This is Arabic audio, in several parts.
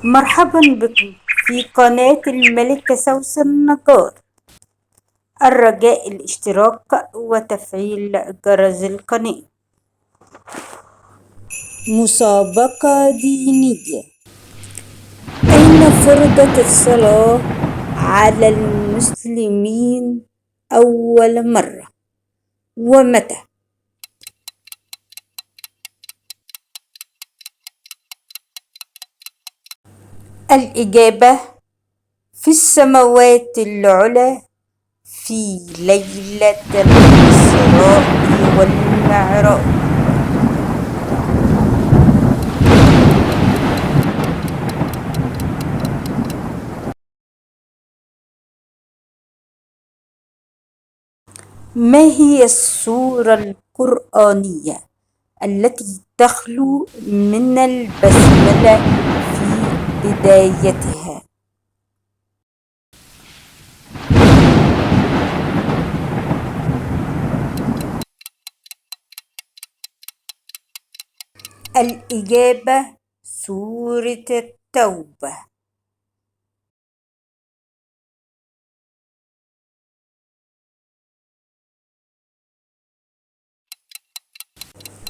مرحبا بكم في قناة الملكة سوسن النجار. الرجاء الاشتراك وتفعيل جرس القناة. مسابقة دينية. أين فرضت الصلاة على المسلمين أول مرة ومتى؟ الإجابة في السماوات العلى في ليلة الإسراء والمعراج. ما هي السورة القرآنية التي تخلو من البسملة في بدايتها؟ الإجابة سورة التوبة.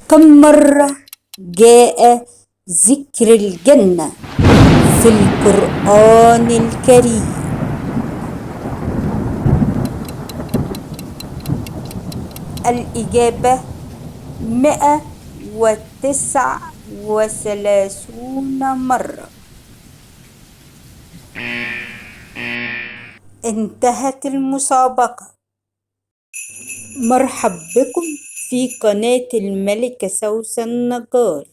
كم مرة جاء ذكر الجنة في القرآن الكريم؟ الإجابة 139 مرة. انتهت المسابقة. مرحب بكم في قناة الملكة سوسن النجار.